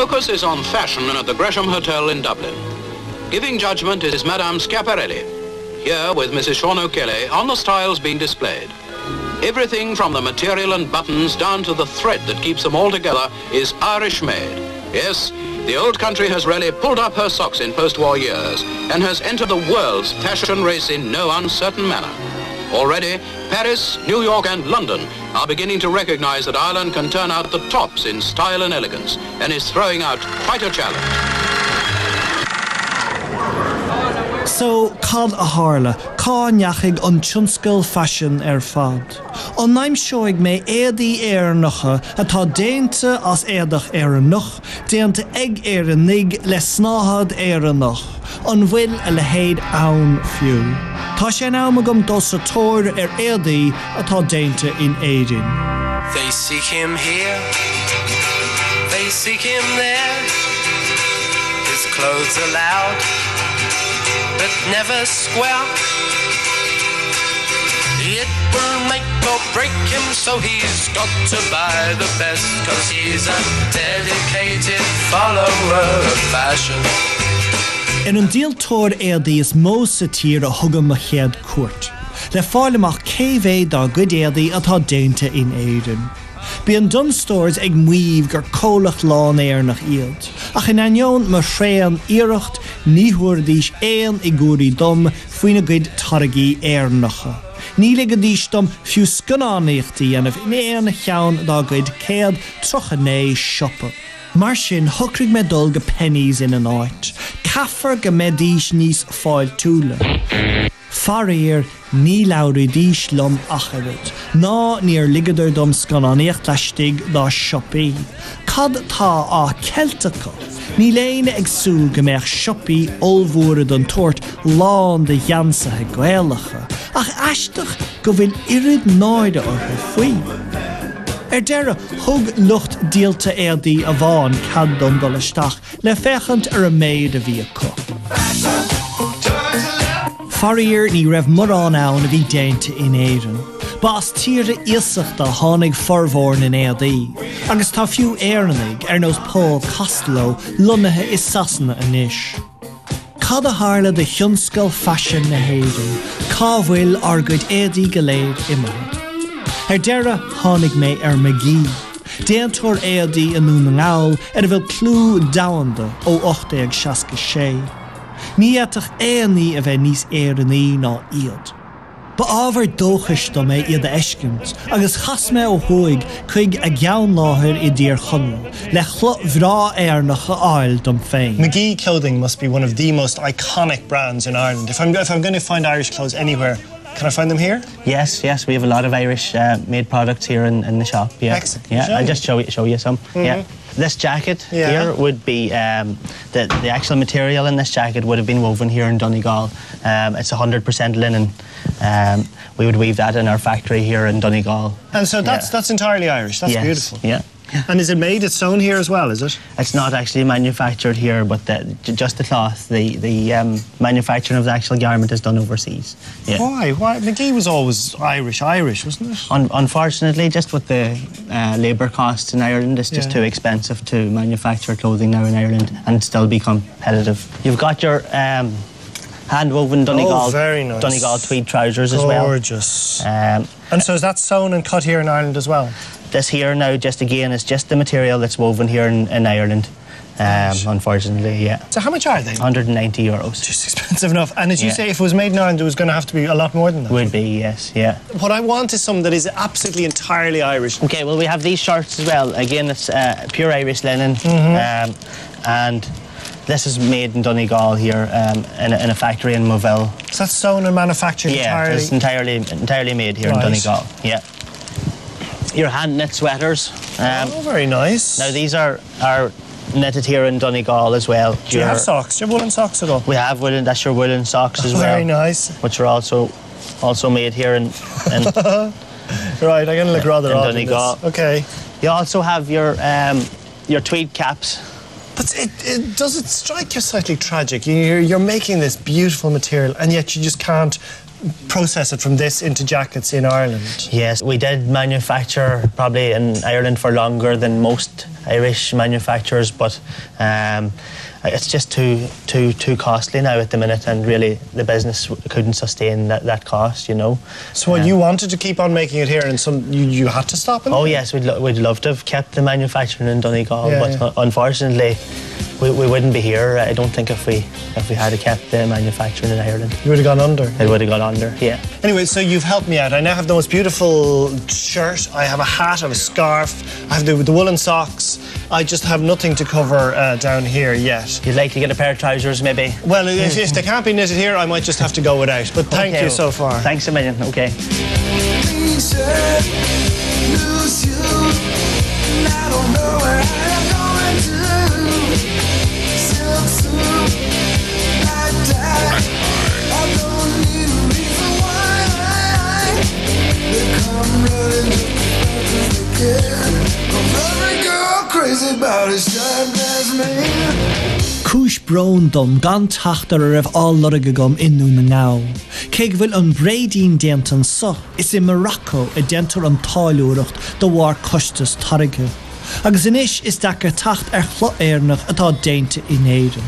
focus is on fashion at the Gresham Hotel in Dublin. Giving judgment is Madame Schiaparelli. Here, with Mrs. Sean O'Kelly, on the styles being displayed. Everything from the material and buttons down to the thread that keeps them all together is Irish-made. Yes, the old country has really pulled up her socks in post-war years and has entered the world's fashion race in no uncertain manner. Already, Paris, New York and London are beginning to recognize that Ireland can turn out the tops in style and elegance and is throwing out quite a challenge. So, cad a harla, cá neachig an tionscail fashion fad. An naim seoig mé éadaí éarnacha atá déanta as éadach éarnach, déanta ag éarnig le snáthad éarnach, an bhfuil a le héad ann fiú. Tá sé ná magam dos a tóir éadaí atá déanta in Éirinn. They seek him here, they seek him there, his clothes are loud, but never square. It will make or break him, so he's got to buy the best, 'cause he's a dedicated follower of fashion. In an díaltóir éadaí is mó sa tír a thugam a chéad cuairt. Le fáilimach céimhé dá go éadaí atá déanta in Éirinn. Bí an dun stores ag muomh gur cólach lán éarnach iad. Ach in aineoin mar shréan iirecht níhuair dís éan I gúirí dom faoine gcuid targaí éarnacha. Ní le go dís dom fiú scannáíochtaí anamh in éan cheann dá gcuid céad trochané siopa. Mar sin thucraigh me dul go pennies in an áit. Caffar go medís níos fáil túla. Farir ní lauri dís lom acharid. Ná níor ligadar dom scannáíocht leistig dá siopaí. Cad tá á Celtacha. Ní léine ag súl go meach siopaí olmhúra don tuairt lán de gheansathe gaelacha. Ach aisteach go bhfuil irid náide ortha faoi. Deire thug lucht díalta éadaí a bháin cad don dul isteach le fechant a méid a bhí acu. Farir ní raibh marrán ann a bhí déanta in Éirinn. Bás tíre íosachta tháinig formhór in éadaí. Agus tá fiú éarnaigh nós Paul Costello lonathe is sasanna anois. Cad a tharla de tionscail fashion na Éirinn, cá bhfuil argaid éadaí go léir imime. Deire tháinig mé magí. Déantóir éadaí an nún ngáil a bhfuil clú damhanda ó 866. Ní éadach éanaí a bheith níos éarnaí ná iad. Ba ábhar dóchais do mé iad a eiscint, agus chas mé ó thuig chuig a gceann láthir I dtír chonal, le chlup bhrá éarnacha áil dom féin. McGee clothing must be one of the most iconic brands in Ireland. If I'm going to find Irish clothes anywhere, can I find them here? Yes, we have a lot of Irish made products here in the shop. Yeah, excellent. Yeah, I'll just show you some. Yeah, this jacket here would be the actual material in this jacket would have been woven here in Donegal. It's 100% linen. We would weave that in our factory here in Donegal. And so that's entirely Irish. That's beautiful. Yeah. And is it made? It's sewn here as well, is it? It's not actually manufactured here, but just the cloth. The manufacturing of the actual garment is done overseas. Yeah. Why? McGee was always Irish, wasn't it? Unfortunately, just with the labour costs in Ireland, it's just too expensive to manufacture clothing now in Ireland and still be competitive. You've got your hand-woven Donegal, very nice. Donegal tweed trousers as well. Gorgeous. And so is that sewn and cut here in Ireland as well? This here now, just again, is just the material that's woven here in Ireland. Unfortunately, yeah. So how much are they? €190. Just expensive enough. And as you say, if it was made in Ireland, it was going to have to be a lot more than that. Would be, yes, yeah. What I want is something that is absolutely entirely Irish. Okay, well, we have these shirts as well. Again, it's pure Irish linen. And this is made in Donegal here in a factory in Moville. So that's sewn and manufactured entirely? Yeah, it's entirely made here in Donegal, yeah. Your hand knit sweaters. Very nice. Now these are knitted here in Donegal as well. Do you have socks? Do you have woolen socks at all? We have woolen. That's your woolen socks as well. Very nice. Which are also made here in Right, I'm going to look rather odd in Donegal. this. Okay. You also have your tweed caps. But does it strike you slightly tragic? You're making this beautiful material and yet you just can't process it from this into jackets in Ireland? Yes, we did manufacture probably in Ireland for longer than most Irish manufacturers, but it's just too costly now at the minute, and really the business couldn't sustain that cost, you know. So what, you wanted to keep on making it here, and you had to stop it? Oh yes, we'd love to have kept the manufacturing in Donegal, but unfortunately we wouldn't be here. I don't think if we had kept the manufacturing in Ireland. You would have gone under? It would have gone under, yeah. Anyway, so you've helped me out. I now have the most beautiful shirt, I have a hat, I have a scarf, I have the woolen socks. I just have nothing to cover down here yet. You'd like to get a pair of trousers, maybe? Well, if they can't be knitted here, I might just have to go without. But thank you so far. Thanks a million, okay. Cúis brón dom gan tachtar a raibh állorga gom inú na ngá. Cé bhfuil an bréidín déantan so, is in Morocco a déantar an táiliúireacht do bhhar costas tarige. Agus inis is deacair tacht chlo éirnach atá déanta in Éirinn.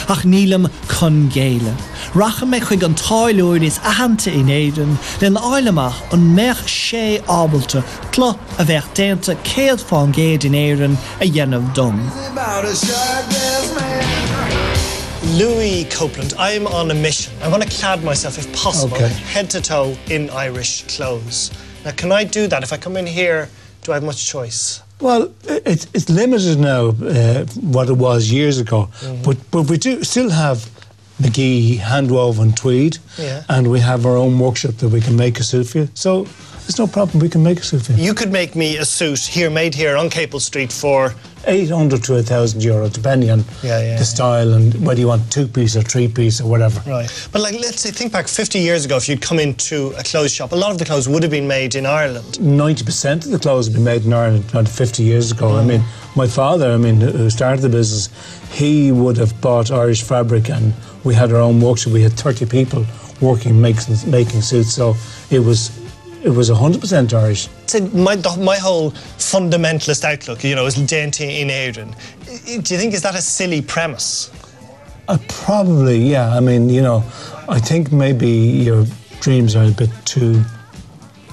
Ach nílam chun géile. Racha me chuig an táiliúir is ahananta in Éirinn, len áileamach an mech sé ábalta clo a bheith déanta céad fáin géad in Éirinn a dhéanamh dom. Louis Copeland, I'm on a mission. I want to clad myself, if possible, head to toe in Irish clothes. Now, can I do that? If I come in here, do I have much choice? Well, it's limited now, what it was years ago. But we do still have McGee hand-woven tweed, and we have our own workshop that we can make a suit for you. So there's no problem, we can make a suit for you. You could make me a suit here, made here on Capel Street for 800 to 1,000 euro, depending on the style and whether you want 2-piece or 3-piece or whatever. Right. But like, let's say, think back 50 years ago, if you'd come into a clothes shop, a lot of the clothes would have been made in Ireland. 90% of the clothes have been made in Ireland about 50 years ago. I mean, my father, who started the business, he would have bought Irish fabric, and we had our own workshop. We had 30 people working, making suits, so it was 100% Irish. So my whole fundamentalist outlook, you know, is Déanta in Éirinn. Do you think, is that a silly premise? Probably, yeah. I mean, you know, I think maybe your dreams are a bit too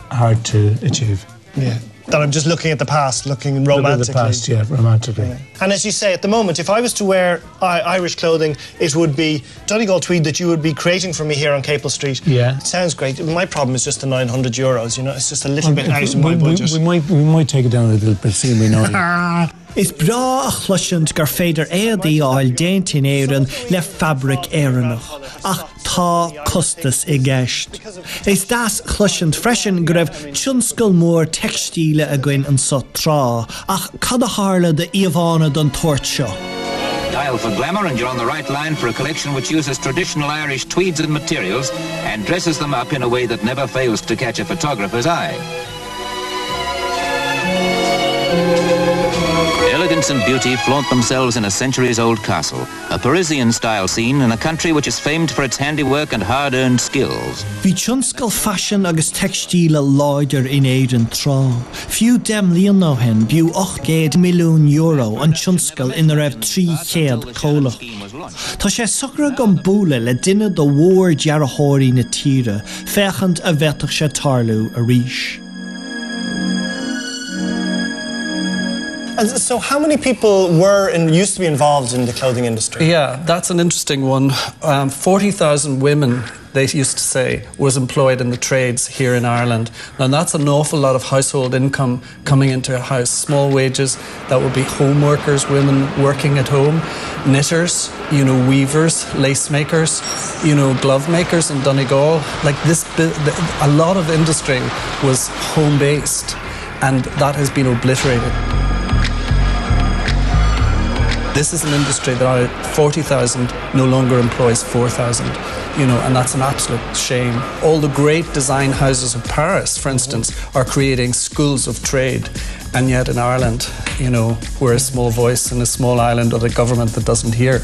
hard to achieve. Yeah. That I'm just looking at the past, looking romantically. At the past, yeah, romantically. Yeah. And as you say, at the moment, if I was to wear Irish clothing, it would be Donegal tweed that you would be creating for me here on Capel Street. Yeah. It sounds great. My problem is just the 900 euros, you know, it's just a little bit out of my budget. We might take it down a little bit, see we know. Is bra a chluisiant gur féidir éadaí áil déanta in Éirinn le fabric éireannach, ach tá costas I gceist. Is das chluisiant freisin gur raibh tionscail mór textíle a gcuin an so trá, ach cad a tharla de íomhána don tuairt seo. Dial for glamour and you're on the right line for a collection which uses traditional Irish tweeds and materials and dresses them up in a way that never fails to catch a photographer's eye. Elegance and beauty flaunt themselves in a centuries-old castle, a Parisian-style scene in a country which is famed for its handiwork and hard-earned skills. Bhí tionscail fashion agus textíle láidir in Éirinn trá. Fiú dem líon ná hen, bhíú 800 milliún euro an tionscail ina raibh 300 cólach. Tá sé sucra gan búla le duine do mhór deartháirí na tíre, fechant a bheitach sé tarlú a ríis. And so how many people used to be involved in the clothing industry? Yeah, that's an interesting one. 40,000 women, they used to say, was employed in the trades here in Ireland. Now that's an awful lot of household income coming into a house. Small wages, that would be home workers, women working at home, knitters, you know, weavers, lace makers, you know, glove makers in Donegal. Like this, a lot of industry was home-based, and that has been obliterated. This is an industry that out of 40,000 no longer employs 4,000, you know, and that's an absolute shame. All the great design houses of Paris, for instance, are creating schools of trade, and yet in Ireland, you know, we're a small voice in a small island with a government that doesn't hear.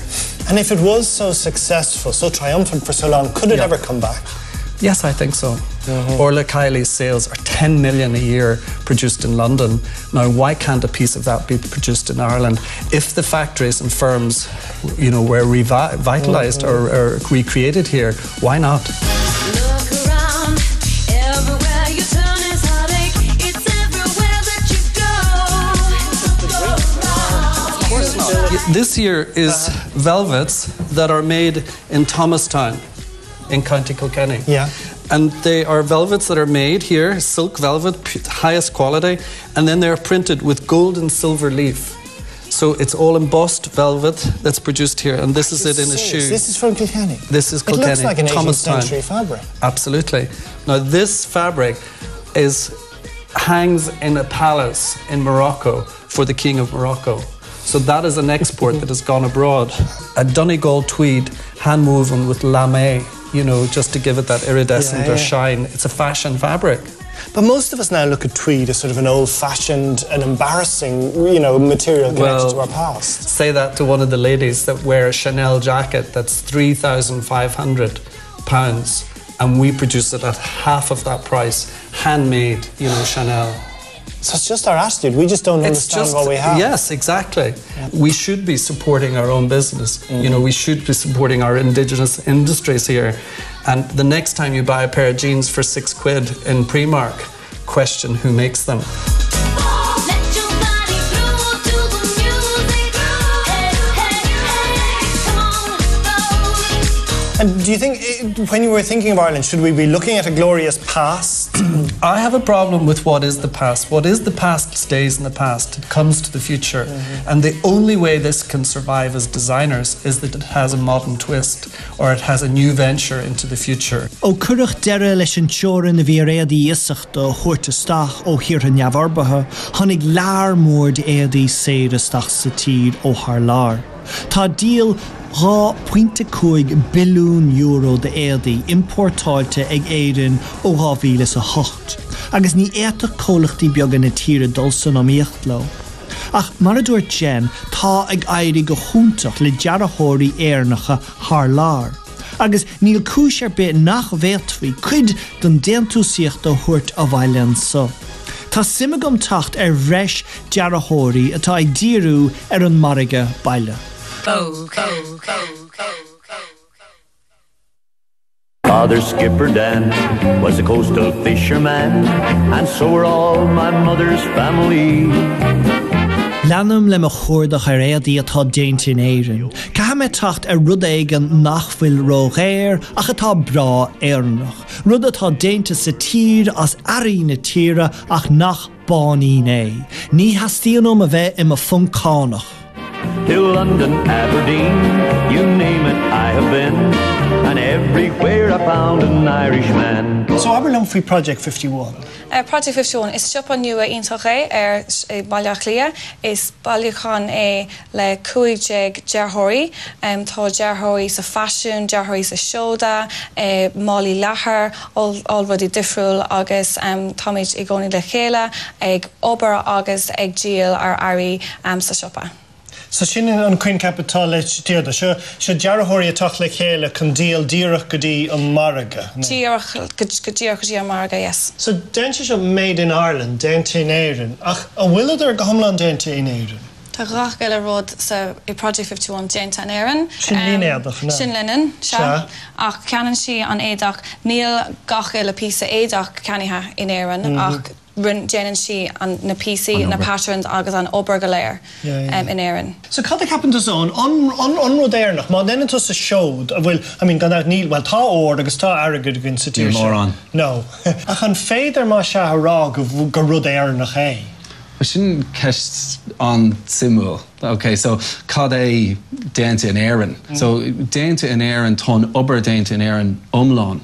And if it was so successful, so triumphant for so long, could it ever come back? Yes, I think so. Orla Kylie's sales are 10 million a year produced in London. Now, why can't a piece of that be produced in Ireland? If the factories and firms, you know, were revitalised or recreated here, why not? Look around, everywhere you turn is heartache. It's everywhere that you go. Of course not. This here is velvets that are made in Thomastown in County Kilkenny. Yeah. And they are velvets that are made here, silk velvet, highest quality, and then they're printed with gold and silver leaf. So it's all embossed velvet that's produced here, and this is it in a shoe. This is from Kilkenny? This is Kilkenny. It looks like an 18th Thomastown. century fabric. Absolutely. Now this fabric hangs in a palace in Morocco for the King of Morocco. So that is an export that has gone abroad. A Donegal tweed, hand-woven with lame, you know, just to give it that iridescent or shine. It's a fashion fabric. But most of us now look at tweed as sort of an old-fashioned and embarrassing, you know, material connected to our past. Say that to one of the ladies that wear a Chanel jacket that's £3,500, and we produce it at half of that price, handmade, you know, Chanel. So it's just our attitude. We just don't understand what we have. Yes, exactly. Yeah. We should be supporting our own business. You know, we should be supporting our indigenous industries here. And the next time you buy a pair of jeans for £6 in Primark, question who makes them. And do you think, when you were thinking of Ireland, should we be looking at a glorious past? I have a problem with what is the past. What is the past stays in the past. It comes to the future. And the only way this can survive as designers is that it has a modern twist, or it has a new venture into the future. O curach dere leis an teoran na bhí réadaí iasachta chuirteastach ó hir an neamharbatha, tháinig lear mór de éadaí séireastach sa tír ó thar lár. Tá díal €2.5 billiún de éadaí importáilte ag Éirinn ó 2008, agus ní éadach cólachtaí beaga na tíre dulsan am íochtló. Ach mar a dúirt Jen, tá ag éirí go chúntaach le dearthóirí éarnacha thar lár. Agus níl cúis ar bit nach bhéadfaí cuid don déantúsaíocht do thuairt a bhaileann sa. Tá simigam tacht ar bhreis dearthóirí atá ag díriú ar an marige baile. Father Skipper Dan was a coastal fisherman, and so were all my mother's family. Leanam le mo chórdach ar éadaí atá déanta in Éirinn. Ca me tacht ar rud éigean nach bhfuil rógéir ach atá brá éarnach. Rud atá déanta sa tír as airí na tíre ach nach bánaí é. Ní hastíanam a bheith im a funkánach. Till London, Aberdeen, you name it, I have been, and everywhere I found an Irishman. So Aberlumphry Project 51. Project 51 is siop an nua intoche bailach lia is bailachan le cuaig deartháirí tá deartháirí sa fashion, deartháirí sa seoda, málaí lethar, all rudí difriúil agus táid I gcónaí le chéile ag obair agus ag díal ar airí sa siopa. So sin an cuin capital tíada, se deartháirí atá le chéile chun díal díreach go dtí an marga. Díreach go dtí an marga, yes. So déanta seo made in Ireland, déanta in Éirinn, ach a bhfuil idir go hiomlán déanta in Éirinn? Tá gach eile rud sa Project 51 déanta in Éirinn. Sin línéadach, ná? Sin linen, se. Ach ceann si an éadach, níl gach eile písa éadach ceannithe in Éirinn, ach déanann si an na PC, na patterns agus an obair go léir in Éirinn. So cad happen to zone on rud éarnach, má then into a showed, well, I mean, gan níl, well, tá ór agus tá airgid gin sa tíir. Mór an. No. Ach an féidir má se rá go rud éarnach é. Sin ceist an simúil. Okay, so cad é déanta in Éirinn. So déanta in Éirinn tón obair déanta in Éirinn umlán.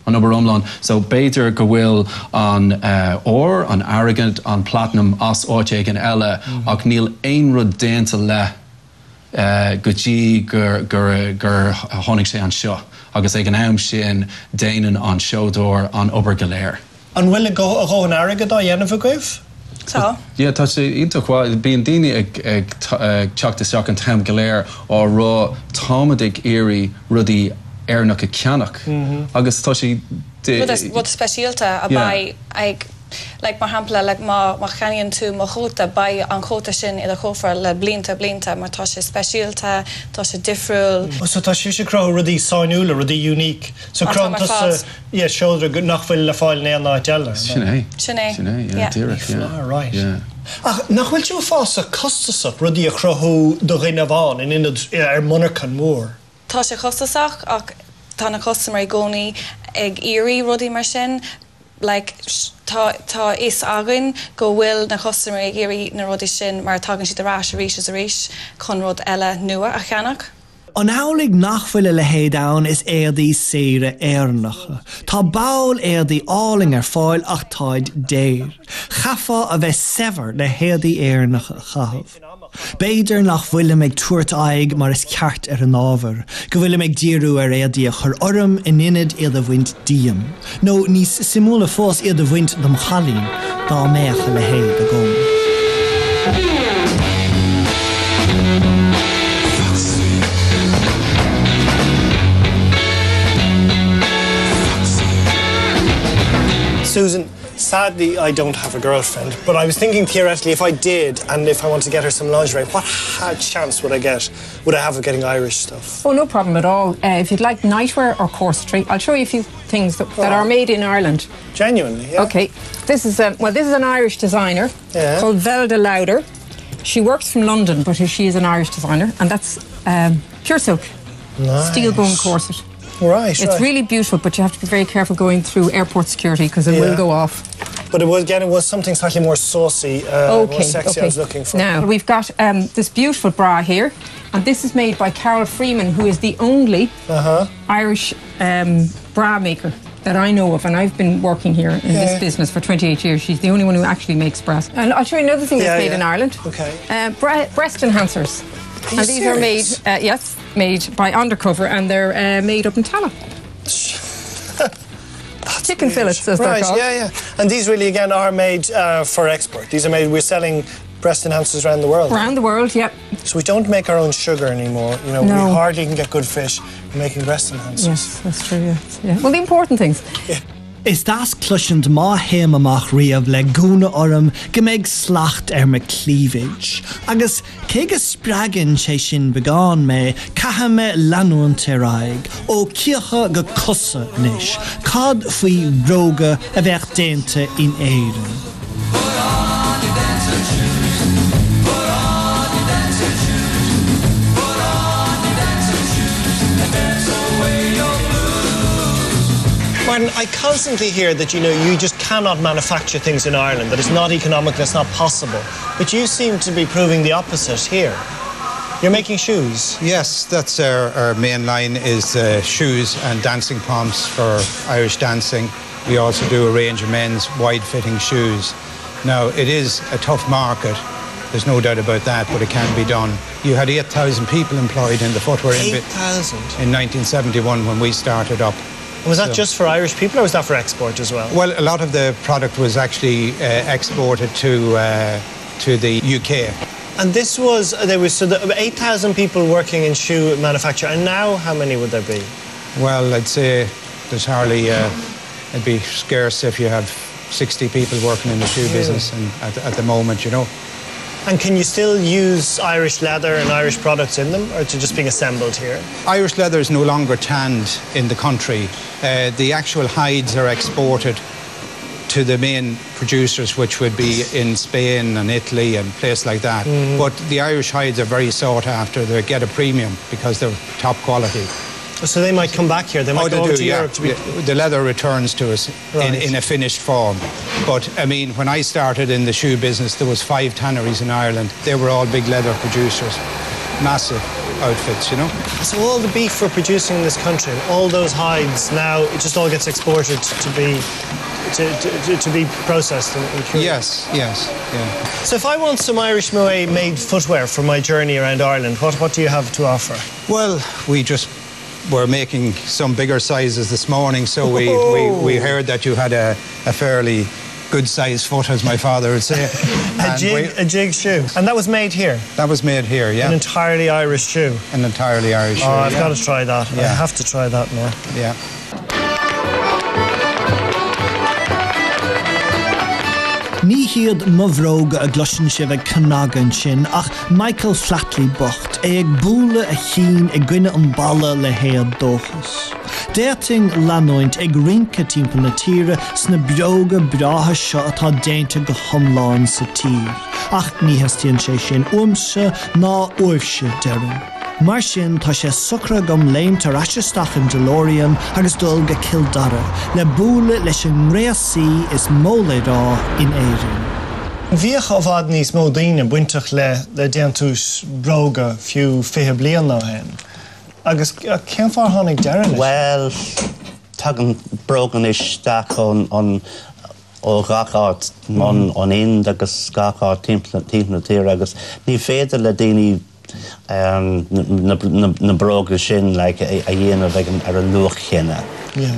An obair umlán. So béidir go bhfuil an ore, an arrogant, an platinum as áite an eile ach níl ein rud déanta le go dtí gur tháinig sé an seo. Agus ag an am sin déanann an seodóir an obair go léir. An bhfuil go an arrogant á dhéanamh agaibh? Tá. Yeah, tá sé intachá bíon daoine ag teachtas seach an tam go léir á rá táimeadh éirí rudí Éirinn a ceannach. Agus tá sí Rud speisialta a bai ag like mar hapla like ma chaíonn tú mo chóta bai an chóta sin i a chófar le blinta mar tá sé speisialta, tá sé difriúil. So tá sé cro rudí sáinúla rudí unique. So crom tá shoulder good nach bhfuil le fáil néan ná deile. Sinné. Yeah. Right. Yeah. Nach bhfuil tú fás a costasach rudí a crothú do réine bháin in inad Monarchan mór. Tá sé costasach ach tá na customer gcónaí ag Éirinn rudí mar sin like tá is agan go bhfuil na customer ag Éirinn na rudí sin mar tagann siad arás a rís chun rud eile nua a cheannach. An álaigh nachfuil le héadán is éardaí saoire Éireannacha. Tá bail éardaí áling fáil ach táid déir. Chafa a bheith sever le héardaí Éireannacha chahabh. Beidir nach bhfuil ag tuairt aig mar is ceart an ábhar, go bhfuil ag díriú éardaí a chur orm in inad iad a bhaint díam. nó níos simúla fós iad a bhaint dom chalín dá méacha le héad a gom. Susan, sadly I don't have a girlfriend, but I was thinking theoretically if I did and if I want to get her some lingerie, what chance would I have of getting Irish stuff? Oh, no problem at all. If you'd like nightwear or corsetry, I'll show you a few things that are made in Ireland. Genuinely, yeah. Okay, this is an Irish designer called Velda Lauder. She works from London, but she is an Irish designer, and that's pure silk, steel bone corset. Right, it's really beautiful, but you have to be very careful going through airport security because it will go off. But it was something slightly more saucy, more sexy I was looking for. Now, we've got this beautiful bra here, and this is made by Carol Freeman, who is the only Irish bra maker that I know of, and I've been working here in this business for 28 years. She's the only one who actually makes bras. And I'll show you another thing that's made in Ireland. Okay. Breast enhancers. And these are made, made by Undercover, and they're made up in Tala. Chicken fillets, as they're called. Yeah. And these really, again, are made for export. These are made, we're selling breast enhancers around the world. Around the world, yep. So we don't make our own sugar anymore. You know, we hardly can get good fish making breast enhancers. Yes, that's true, yeah. Well, the important things. Yeah. Is das cluisiant má héim amach riamh le gúna orm go méid slacht me cleavage. Agus cé go spragan sé sin beagán mé catha me leanúin raig ó cíocha go cosa níos, cad faoi róga a bheith déanta in Éirinn. Martin, I constantly hear that, you just cannot manufacture things in Ireland, that it's not economic, that it's not possible. But you seem to be proving the opposite here. You're making shoes. Yes, that's our main line is shoes and dancing pumps for Irish dancing. We also do a range of men's wide-fitting shoes. Now, it is a tough market. There's no doubt about that, but it can be done. You had 8,000 people employed in the footwear 8,000? In 1971 when we started up. Was that just for Irish people, or was that for export as well? Well, a lot of the product was actually exported to the UK. And there was 8,000 people working in shoe manufacture, and now how many would there be? Well, I'd say there's hardly, it'd be scarce if you have 60 people working in the shoe business and at the moment, And can you still use Irish leather and Irish products in them, or to just being assembled here? Irish leather is no longer tanned in the country. The actual hides are exported to the main producers, which would be in Spain and Italy and places like that. But the Irish hides are very sought after. They get a premium because they're top quality. So they might come back here. They might go to Europe to be... The leather returns to us in a finished form. But I mean, when I started in the shoe business, there was 5 tanneries in Ireland. They were all big leather producers, massive outfits, So all the beef we're producing in this country, and all those hides now, it just all gets exported to be processed and cured. Yes. So if I want some Irish Moët made footwear for my journey around Ireland, what do you have to offer? Well, we're making some bigger sizes this morning, so we heard that you had a fairly good sized foot, as my father would say. A jig shoe. And that was made here? That was made here, yeah. An entirely Irish shoe? An entirely Irish shoe, I've got to try that. I have to try that now. Yeah. Ní hiad mavróga a gluisin sibh canagan sin ach Michael Flatley bocht ag búla a chin ag gine an balla le héad dóchas. Déirting lanoint ag rinca timp na tíre sna bróga bratha seo atá déanta go thomláin sa tír. Ach ní hastíonn sé sin uamse ná uamhse dearan. Mar sin tá sé sucra gom léim tar asisteach an DeLorean agus dul go Kildare le búla leis an réasí is móla rá in Éirinn. Bhíoch ó bhfad níos mó daoine buintach le déantús bróga fiú 5 bliain ná hen. Agus cén far tháinig dearan? Well, tugan brógan is staach on ó gachát on in agus gachát timp na tír agus ní féidir le daoine na bróga sin like a dhéanamh ar an luach chéine.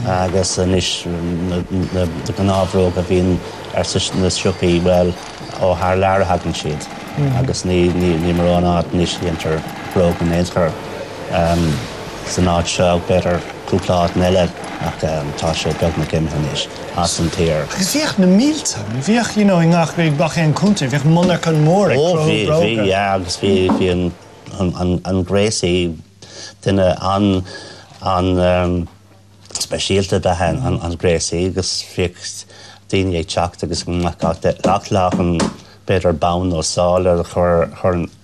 Agus inis na gnábhróga bhíon ar na siúpaí well ó thar lear hagann siad. Agus ní mar áit níos dhéantar bróga néadchar. San áit seo betar cúpláat eile ach tá sé beag na gimthanis as an tír. Agus bhíoch na mílta, bhíoch i ngach réad bach an cúnta, bhíoch monarch an mór ag bhí agus bhí an grésaí duine an speisialta bethe an grésaí agus bhíoh daoine ag teacht agus lach an beidir bán ó sáil ar chur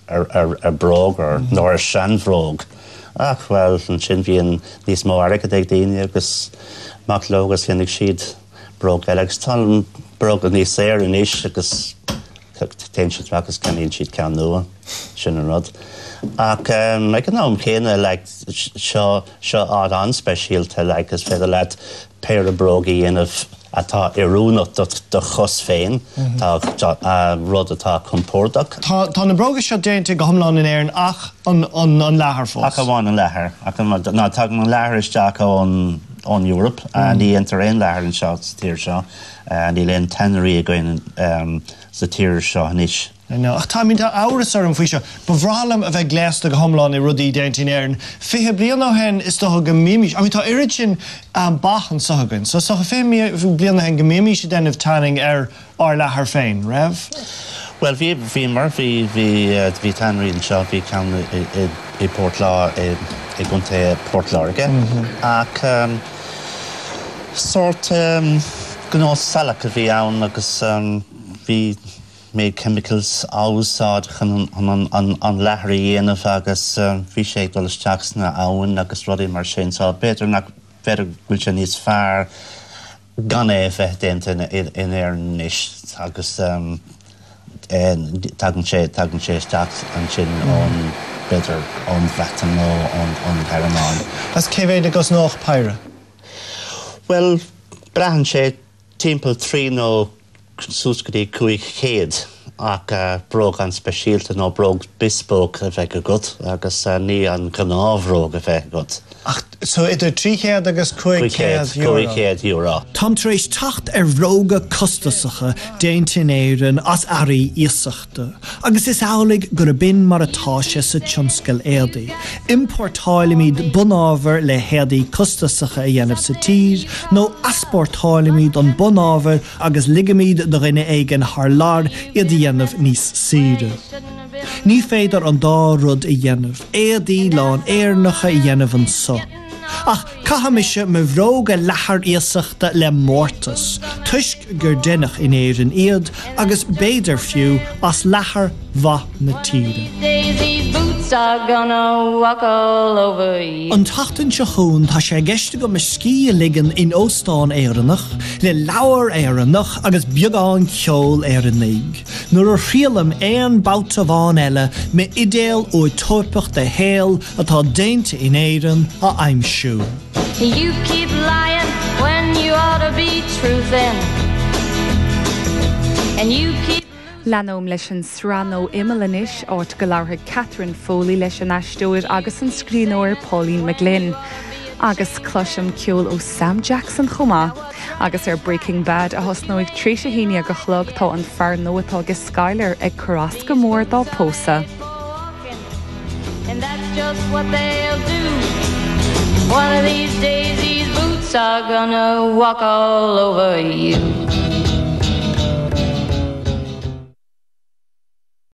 ar bróg nó ar seanbhróg. Ach, well, an sin bhíon níos mó airgad ag daoine agus mac lógus chinnig siad bróg eile agus tá an bróg níos éir in is agus tension agus caníonn siad ceann nua sin an rud. Ach, ag an nám chéine seo ád an speisialta agus féidir leat péir a bróg í dhéanamh atá iarúnach do chus féin tá rud atá compórdaach. Tá na bróga seo déanta go thomláin in Éirinn ach an lethar fós. Ach bháin an lethar. Ná tá an lethar isteach ón Europe a ní intar éon lethar an seo sa tír seo a ní léon tanirí a gcuin sa tír seo níos. Ach tá mín tá áras ar an faoi seo, bhrálam a bheith gléasta go thomláin I rudaí déanta in Éirinn. 5 bliain á hen is dotha go míimiis. Tá irid sin bach an sothagainn. So socha fé bliain á hen go míimiis déanamh tanning ar lethar féin, raibh? Well, bhí mar bhí tanirí an seo bhí ceann I Portlá I gúnta Portláirge. Ach sort gnó salach a bhí ann agus bhí made chemicals outside an lethraí dhéanamh agus bhí sé dul isteach na abhainn agus rudaí mar sin so beidir bhfuil sé níos fearr gan é bheith déanta in Éirinn is agus tagann sé isteach an sin ón beidir ón bhreatain nó ón Theranáin. As céhéad agus nach Pyra? Well, breathann sé timpeall 3 nó súscadaí 500 ach bróg an speisialta nó bróg bespoke a bheith go gut agus ní an gnábhróg a bheith gut. Ach, so idir 300 agus 500 euro. Tá tar éis tacht róga costasacha déanta in Éirinn as airí íosachta. Agus is álaigh gur a bin mar atá sé sa tionscail éadaí. Importáilimid bunábhar le héadaí costasacha a dhéanamh sa tír, nó asportáilimid an bunábhar agus ligamid do rinne éigen thar lár iad dhéanamh níos síre. Ní féidir an dá rud I dhéanamh, éadaí lán éarnacha I dhéanamh an so. Ach, cahamise me bhróga lethar íosachta le mórtas, tuisc gur dénach in Éirinn iad agus béidir fiú as lethar bha na tíre. An tachtain se chun tá sé geiste go me scí ligan in óstán Éirinnach, le leabhar Éirinnach agus beagán ceol Éirinnig. Nuair a rialam éon bouta bháin eile me idéal ó torpach de héal atá déanta in Éirinn a aimsú. You keep lying when you ought to be truthin'. And you keep Leanóm leis an sránó imalanis áit go láthair Catherine Foley leis an aisteoir agus an scríbhneoir Pauline McGlynn. agus cloisiom ciúil ó Sam Jackson chomá. Agus Breaking Bad a hosnóigh tríse híine go chlog tá an fear nóatá go Skyler ag Carrasca mór dá pósa. And that's just what they'll do. One of these days these boots are gonna walk all over you.